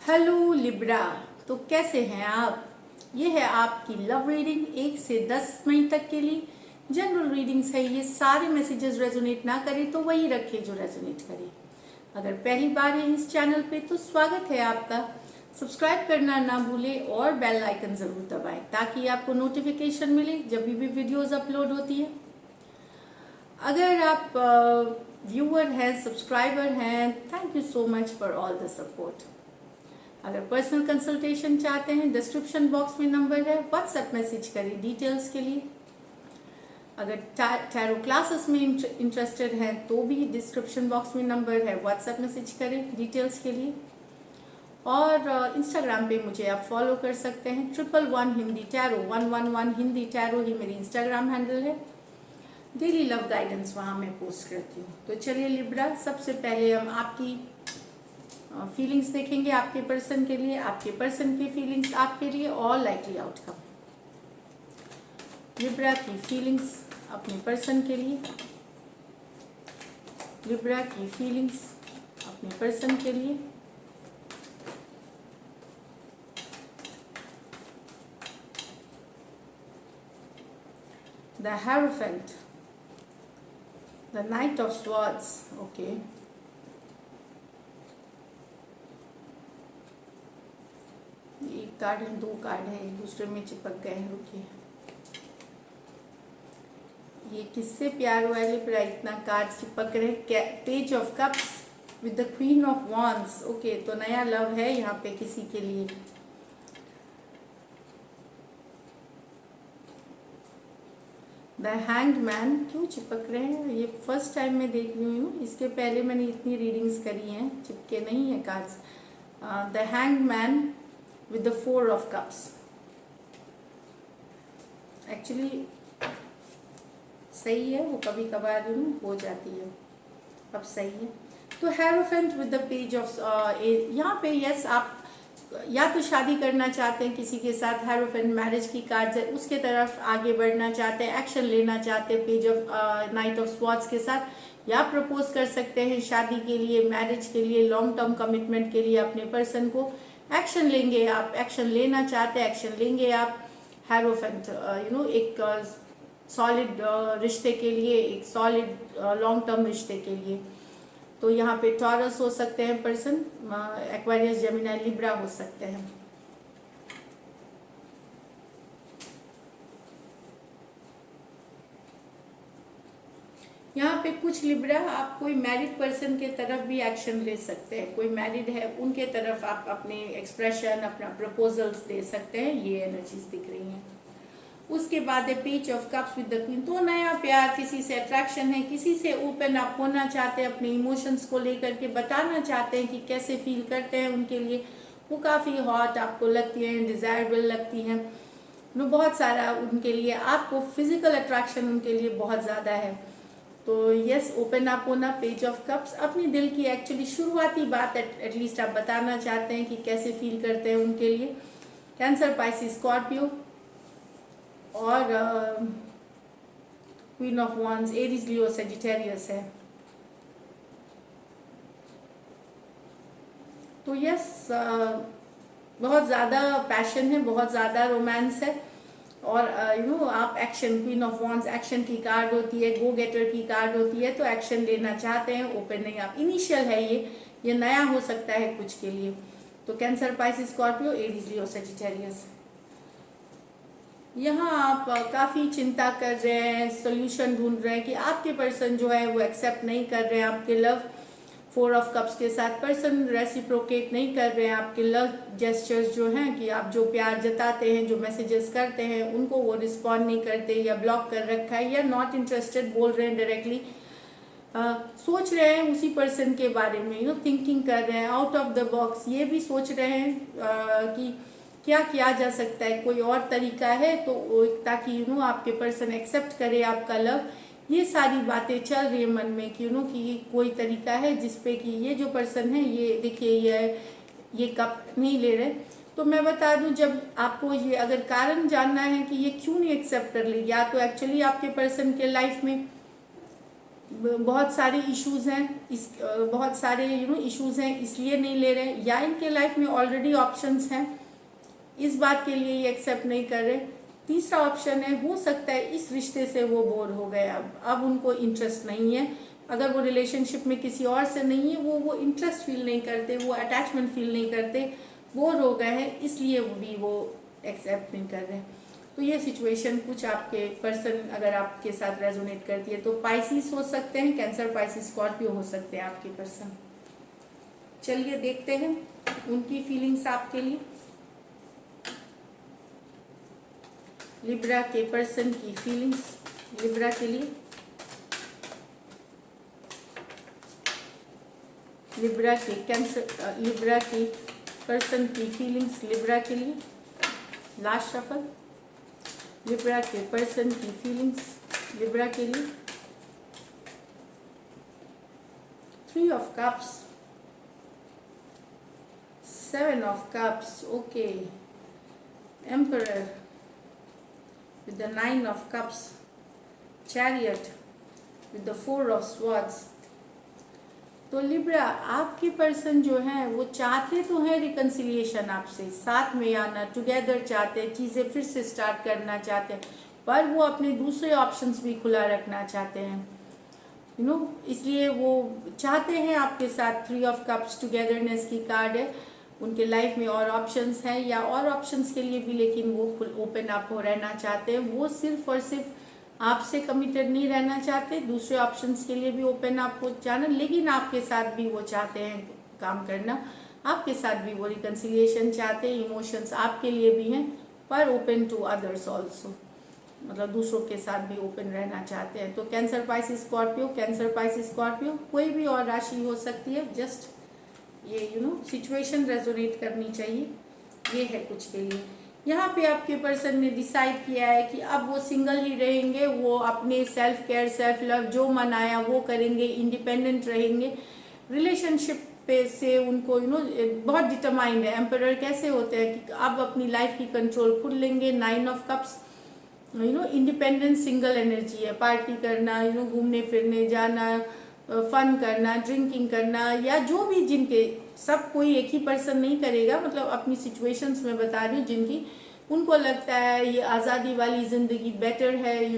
Hello Libra. तो कैसे हैं आप? ये है आपकी लव रीडिंग 1 से 10 मई तक के लिए। जनरल रीडिंग्स है, ये सारे मैसेजेस रेजोनेट ना करें तो वही रखें जो रेजोनेट करे। अगर पहली बार है इस चैनल पे तो स्वागत है आपका। सब्सक्राइब करना ना भूलें और बेल आइकन ज़रूर दबाएं ताकि आपको नोटिफिकेशन मिले जब भी वीडियोस अपलोड होती है। अगर आप व्यूअर हैं, सब्सक्राइबर हैं, thank you so much for all the support. अगर पर्सनल कंसल्टेशन चाहते हैं, डिस्क्रिप्शन बॉक्स में नंबर है, व्हाट्सएप मैसेज करें डिटेल्स के लिए। अगर टैरो क्लासेस में इंटरेस्टेड हैं तो भी डिस्क्रिप्शन बॉक्स में नंबर है, व्हाट्सएप मैसेज करें डिटेल्स के लिए। और इंस्टाग्राम पे मुझे आप फॉलो कर सकते हैं, 111 हिंदी टैरो, 111 हिंदी टैरो ही मेरी इंस्टाग्राम हैंडल है। डेली लव गाइडेंस वहाँ मैं पोस्ट करती हूँ। तो चलिए लिब्रा, सबसे पहले हम आपकी फीलिंग्स देखेंगे आपके पर्सन के लिए, आपके पर्सन की फीलिंग्स आपके लिए और लाइकली आउटकम। लिब्रा की फीलिंग्स अपने पर्सन के लिए, लिब्रा की फीलिंग्स अपने पर्सन के लिए। The hierophant, the night of swords. Okay, एक कार्ड है, दो कार्ड है, एक दूसरे में चिपक गए हैं। रुकिए, ये किससे प्यार हुआ है लिब्रा? इतना कार्ड चिपक रहे। Page of cups with the queen of wands. Okay, तो नया लव है यहाँ पे किसी के लिए। द हैंग्ड मैन क्यों चिपक रहे हैं? ये फर्स्ट टाइम मैं देख रही हूँ, इसके पहले मैंने इतनी रीडिंग्स करी हैं, चिपके नहीं है cards. The hanged man with the 4 of cups. Actually सही है, वो कभी कभार हो जाती है, अब सही है। तो hierophant with the page of, यहाँ पे यस, आप या तो शादी करना चाहते हैं किसी के साथ, हेरोफेंट मैरिज की कार्ड है, उसके तरफ आगे बढ़ना चाहते हैं, एक्शन लेना चाहते हैं page of night of swords के साथ, या प्रपोज कर सकते हैं शादी के लिए, मैरिज के लिए, लॉन्ग टर्म कमिटमेंट के लिए अपने पर्सन को। एक्शन लेंगे आप, एक्शन लेना चाहते हैं, एक्शन लेंगे आप। हेरोफेंट एक सॉलिड रिश्ते के लिए, एक सॉलिड लॉन्ग टर्म रिश्ते के लिए। तो यहाँ पे टॉरस हो सकते हैं पर्सन, एक्वेरियस, जेमिनी, लिब्रा हो सकते हैं। यहाँ पे कुछ लिब्रा आप कोई मैरिड पर्सन के तरफ भी एक्शन ले सकते हैं, कोई मैरिड है उनके तरफ आप अपने एक्सप्रेशन, अपना प्रपोजल्स दे सकते हैं, ये एनर्जीज दिख रही हैं। उसके बाद है page of cups with the queen. तो नया प्यार, किसी से अट्रैक्शन है, किसी से ओपन अप होना चाहते हैं, अपने इमोशंस को लेकर के बताना चाहते हैं कि कैसे फील करते हैं उनके लिए। वो काफ़ी हॉट आपको लगती हैं, डिज़ायरेबल लगती हैं, बहुत सारा उनके लिए, आपको फिजिकल अट्रैक्शन उनके लिए बहुत ज़्यादा है। तो यस, ओपन अप होना, पेज ऑफ कप्स, अपनी दिल की एक्चुअली शुरुआती बात एटलीस्ट आप बताना चाहते हैं कि कैसे फील करते हैं उनके लिए। कैंसर, पाइसिस, स्कॉर्पियो और queen of wands, Aries, Leo, Sagittarius है। तो यस, बहुत ज़्यादा पैशन है, बहुत ज़्यादा रोमांस है। और आप action, queen of wands action की कार्ड होती है, गो गेटर की कार्ड होती है, तो एक्शन लेना चाहते हैं, ओपन नहीं। आप इनिशियल है, ये नया हो सकता है कुछ के लिए। तो कैंसर, पाइसिस, स्कॉर्पियो, एरीज, लियो, सेजिटेरियस। यहाँ आप काफ़ी चिंता कर रहे हैं, सोल्यूशन ढूंढ रहे हैं कि आपके पर्सन जो है वो एक्सेप्ट नहीं कर रहे हैं आपके लव। 4 ऑफ कप्स के साथ पर्सन रेसिप्रोकेट नहीं कर रहे हैं आपके लव जेस्चर्स जो हैं, कि आप जो प्यार जताते हैं, जो मैसेजेस करते हैं, उनको वो रिस्पॉन्ड नहीं करते, या ब्लॉक कर रखा है, या नॉट इंटरेस्टेड बोल रहे हैं डायरेक्टली। सोच रहे हैं उसी पर्सन के बारे में, थिंकिंग कर रहे हैं आउट ऑफ द बॉक्स। ये भी सोच रहे हैं कि क्या किया जा सकता है, कोई और तरीका है तो ताकि आपके पर्सन एक्सेप्ट करे आपका लव। ये सारी बातें चल रही है मन में कि कि कोई तरीका है जिसपे कि ये जो पर्सन है, ये देखिए ये कप नहीं ले रहे। तो मैं बता दूं, जब आपको ये अगर कारण जानना है कि ये क्यों नहीं एक्सेप्ट कर ली, या तो एक्चुअली आपके पर्सन के लाइफ में बहुत सारे इश्यूज हैं, बहुत सारे इश्यूज हैं इसलिए नहीं ले रहे, या इनके लाइफ में ऑलरेडी ऑप्शंस हैं इस बात के लिए ये एक्सेप्ट नहीं कर रहे। तीसरा ऑप्शन है, हो सकता है इस रिश्ते से वो बोर हो गए, अब उनको इंटरेस्ट नहीं है। अगर वो रिलेशनशिप में किसी और से नहीं है, वो इंटरेस्ट फील नहीं करते, वो अटैचमेंट फील नहीं करते, बोर हो गए हैं, इसलिए वो एक्सेप्ट नहीं कर रहे। तो ये सिचुएशन कुछ आपके पर्सन अगर आपके साथ रेजोनेट करती है तो पाइसिस हो सकते हैं, कैंसर, पाइसिस, स्कॉर्पियो हो सकते हैं आपके पर्सन। चलिए देखते हैं उनकी फीलिंग्स आपके लिए। लिब्रा के पर्सन की फीलिंग्स लिब्रा के लिए, लिब्रा के कैंसर, लिब्रा की पर्सन की फीलिंग्स लिब्रा के लिए। लास्ट शफल, लिब्रा के पर्सन की फीलिंग्स लिब्रा के लिए। 3 of cups, 7 of cups, okay, emperor with the 9 of cups, chariot with the 4 of swords। तो लिब्रा आपके पर्सन जो है वो चाहते तो हैं रिकन्सिलिएशन आपसे, साथ में आना, टुगेदर चाहते हैं, चीज़ें फिर से स्टार्ट करना चाहते हैं, पर वो अपने दूसरे ऑप्शंस भी खुला रखना चाहते हैं, इसलिए वो चाहते हैं आपके साथ। 3 ऑफ कप्स टुगेदरनेस की कार्ड है, उनके लाइफ में और ऑप्शंस हैं या और ऑप्शंस के लिए भी, लेकिन वो ओपन अप हो रहना चाहते हैं। वो सिर्फ और सिर्फ आपसे कमिटेड नहीं रहना चाहते, दूसरे ऑप्शंस के लिए भी ओपन अप हो जाना, लेकिन आपके साथ भी वो चाहते हैं काम करना, आपके साथ भी वो रिकन्सिलिएशन चाहते हैं, इमोशंस आपके लिए भी हैं, पर ओपन टू अदर्स ऑल्सो, मतलब दूसरों के साथ भी ओपन रहना चाहते हैं। तो cancer, Pisces, Scorpio, cancer, Pisces, Scorpio, कोई भी और राशि हो सकती है, जस्ट ये सिचुएशन रेजोनेट करनी चाहिए, ये है कुछ के लिए। यहाँ पे आपके पर्सन ने डिसाइड किया है कि अब वो सिंगल ही रहेंगे, वो अपने सेल्फ केयर, सेल्फ लव जो मन आया वो करेंगे, इंडिपेंडेंट रहेंगे। रिलेशनशिप पे से उनको बहुत डिटरमाइंड है। एम्परर कैसे होते हैं कि अब अपनी लाइफ की कंट्रोल खुद लेंगे। 9 of cups independent single energy है, पार्टी करना, घूमने फिरने जाना, फन करना, ड्रिंकिंग करना, या जो भी जिनके, सब कोई एक ही पर्सन नहीं करेगा, मतलब अपनी सिचुएशंस में बता रही हूँ जिनकी उनको लगता है ये आज़ादी वाली ज़िंदगी बेटर है,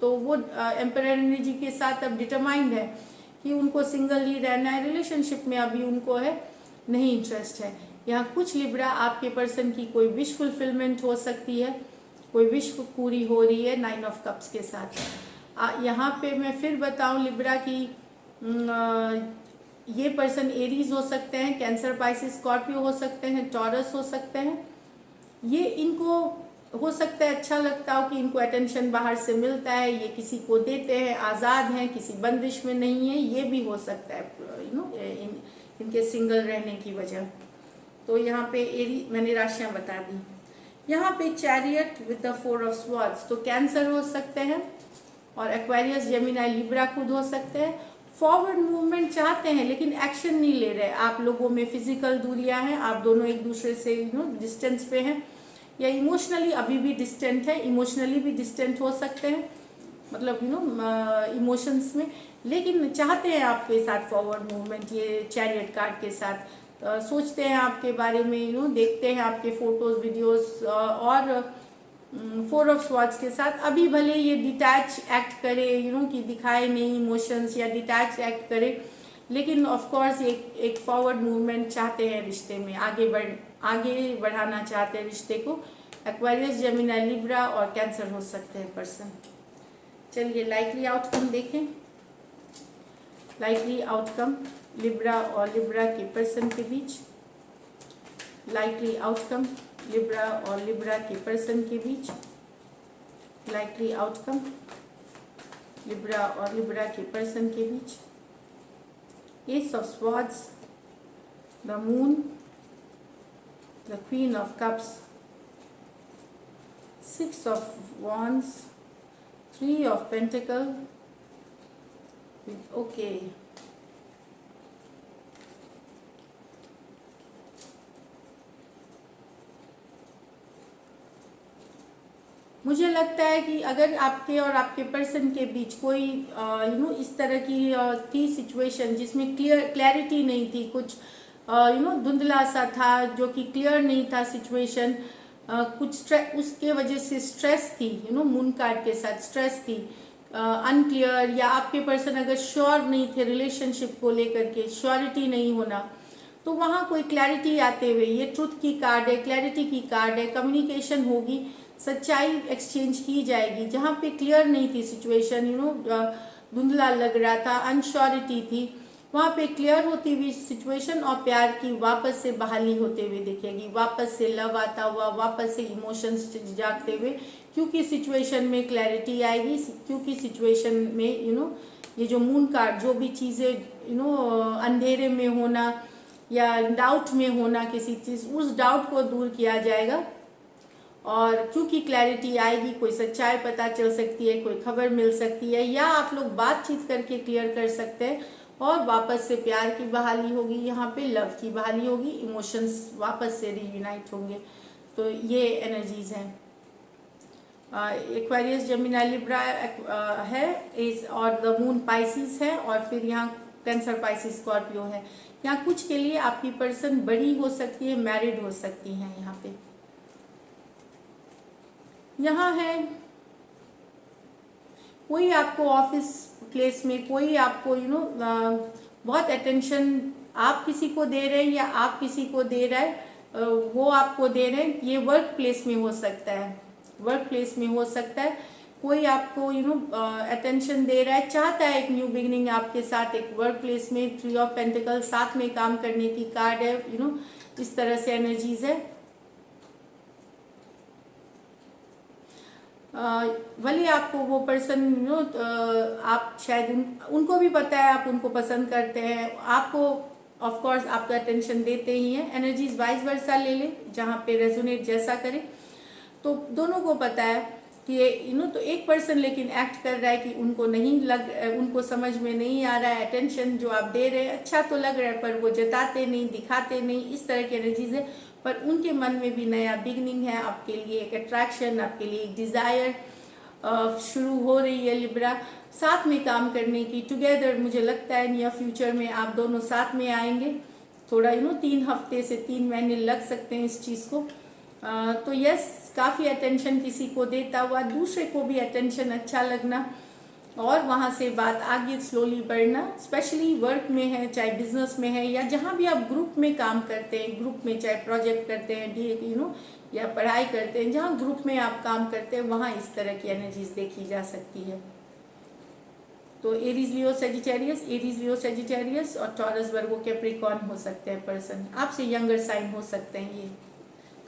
तो वो एम्परर एनर्जी के साथ अब डिटरमाइंड है कि उनको सिंगल ही रहना है, रिलेशनशिप में अभी उनको है नहीं इंटरेस्ट है। यहाँ कुछ लिब्रा आपके पर्सन की कोई विश फुलफिलमेंट हो सकती है, कोई विश पूरी हो रही है 9 ऑफ कप्स के साथ। यहाँ पे मैं फिर बताऊँ लिब्रा की, ये पर्सन एरीज हो सकते हैं, कैंसर, पाइसिस, स्कॉर्पियो हो सकते हैं, टॉरस हो सकते हैं। ये इनको हो सकता है अच्छा लगता हो कि इनको अटेंशन बाहर से मिलता है, ये किसी को देते हैं, आज़ाद हैं, किसी बंदिश में नहीं है, ये भी हो सकता है इनके सिंगल रहने की वजह। तो यहाँ पे एरी मैंने राशियाँ बता दी। यहाँ पे chariot with the 4 of swords, तो कैंसर हो सकते हैं और एक्वेरियस, जेमिनी, लिब्रा खुद हो सकते हैं। फॉरवर्ड मूवमेंट चाहते हैं लेकिन एक्शन नहीं ले रहे। आप लोगों में फिजिकल दूरियां हैं, आप दोनों एक दूसरे से डिस्टेंस पे हैं, या इमोशनली अभी भी डिस्टेंट है, इमोशनली भी डिस्टेंट हो सकते हैं, मतलब इमोशंस में, लेकिन चाहते हैं आपके साथ फॉरवर्ड मूवमेंट। ये चैरियट कार्ड के साथ सोचते हैं आपके बारे में, देखते हैं आपके फोटोज, वीडियोस, और 4 ऑफ स्वॉर्ड्स के साथ अभी भले ये डिटैच एक्ट करे, कि दिखाए नहीं इमोशंस या डिटैच एक्ट करे, लेकिन ऑफ कोर्स एक फॉरवर्ड मूवमेंट चाहते हैं रिश्ते में, आगे बढ़ाना चाहते हैं रिश्ते को। एक्वेरियस, जेमिनी, लिब्रा और कैंसर हो सकते हैं पर्सन। चलिए लाइकली आउटकम देखें। लाइकली आउटकम लिब्रा और लिब्रा के पर्सन के बीच, लाइकली आउटकम लिब्रा और लिब्रा के पर्सन के बीच, लाइकली आउटकम लिब्रा और लिब्रा के पर्सन के बीच। Ace of swords, the moon, the queen of cups, 6 of wands, 3 of pentacle, okay, मुझे लगता है कि अगर आपके और आपके पर्सन के बीच कोई इस तरह की थी सिचुएशन जिसमें क्लैरिटी नहीं थी, कुछ धुंधला सा था, जो कि क्लियर नहीं था सिचुएशन, कुछ उसके वजह से स्ट्रेस थी, मून कार्ड के साथ स्ट्रेस थी, अनक्लियर, या आपके पर्सन अगर श्योर नहीं थे रिलेशनशिप को लेकर के, श्योरिटी नहीं होना, तो वहाँ कोई क्लैरिटी आते हुए, ये ट्रुथ की कार्ड है, क्लैरिटी की कार्ड है, कम्युनिकेशन होगी, सच्चाई एक्सचेंज की जाएगी। जहाँ पे क्लियर नहीं थी सिचुएशन, धुंधला लग रहा था, अनश्योरिटी थी, वहाँ पे क्लियर होती हुई सिचुएशन और प्यार की वापस से बहाली होते हुए दिखेगी, वापस से लव आता हुआ, वापस से इमोशंस जागते हुए, क्योंकि सिचुएशन में क्लैरिटी आएगी, क्योंकि सिचुएशन में ये जो मून कार्ड, जो भी चीज़ें अंधेरे में होना या डाउट में होना किसी चीज़, उस डाउट को दूर किया जाएगा, और क्योंकि क्लैरिटी आएगी, कोई सच्चाई पता चल सकती है, कोई खबर मिल सकती है, या आप लोग बातचीत करके क्लियर कर सकते हैं, और वापस से प्यार की बहाली होगी, यहाँ पे लव की बहाली होगी, इमोशंस वापस से रीयूनाइट होंगे। तो ये एनर्जीज हैं। एक्वेरियस, जेमिनी, लिब्रा है इस, और द मून पाइसिस है, और फिर यहाँ कैंसर, पाइसिस, स्कॉर्पियो है। यहाँ कुछ के लिए आपकी पर्सन बड़ी हो सकती है, मैरिड हो सकती हैं। यहाँ पे यहाँ है कोई आपको ऑफिस प्लेस में, कोई आपको बहुत अटेंशन आप किसी को दे रहे हैं या आप किसी को दे रहा है, वो आपको दे रहे हैं। ये वर्क प्लेस में हो सकता है, वर्क प्लेस में हो सकता है, कोई आपको अटेंशन दे रहा है, चाहता है एक न्यू बिगिनिंग आपके साथ, एक वर्क प्लेस में। 3 ऑफ पेंटिकल, साथ में काम करने की कार्ड है, इस तरह से एनर्जीज है। भले आपको वो पर्सन आप शायद उनको भी पता है आप उनको पसंद करते हैं, आपको ऑफ कोर्स आपका अटेंशन देते ही हैं। एनर्जीज वाइस वर्सा ले ले, जहाँ पे रेजोनेट जैसा करे, तो दोनों को पता है कि तो एक पर्सन लेकिन एक्ट कर रहा है कि उनको नहीं उनको समझ में नहीं आ रहा है, अटेंशन जो आप दे रहे हैं अच्छा तो लग रहा है, पर वो जताते नहीं, दिखाते नहीं, इस तरह की एनर्जीज है। पर उनके मन में भी नया बिगनिंग है, आपके लिए एक अट्रैक्शन, आपके लिए एक डिज़ायर शुरू हो रही है। लिब्रा, साथ में काम करने की, टुगेदर, मुझे लगता है नियर फ्यूचर में आप दोनों साथ में आएंगे। थोड़ा 3 हफ्ते से 3 महीने लग सकते हैं इस चीज़ को। तो यस, काफ़ी अटेंशन किसी को देता हुआ, दूसरे को भी अटेंशन अच्छा लगना, और वहाँ से बात आगे स्लोली बढ़ना, स्पेशली वर्क में है, चाहे बिजनेस में है, या जहाँ भी आप ग्रुप में काम करते हैं, ग्रुप में चाहे प्रोजेक्ट करते हैं, या पढ़ाई करते हैं, जहाँ ग्रुप में आप काम करते हैं, वहाँ इस तरह की एनर्जीज देखी जा सकती है। तो एरीज, लियो, सेजिटेरियस, एरीज, लियो, सेजिटेरियस और टॉरस, वर्गो, कैप्रिकॉर्न हो सकते हैं पर्सन, आपसे यंगर साइन हो सकते हैं। ये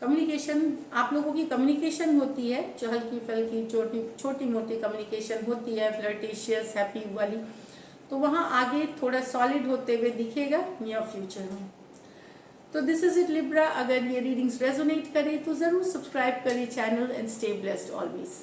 कम्युनिकेशन, आप लोगों की कम्युनिकेशन होती है, जो हल्की फल्की छोटी मोटी कम्युनिकेशन होती है, फ्लर्टेशियस, हैप्पी वाली, तो वहाँ आगे थोड़ा सॉलिड होते हुए दिखेगा नियर फ्यूचर में। तो दिस इज इट लिब्रा। अगर ये रीडिंग्स रेजोनेट करे तो ज़रूर सब्सक्राइब करें channel, and stay blessed always.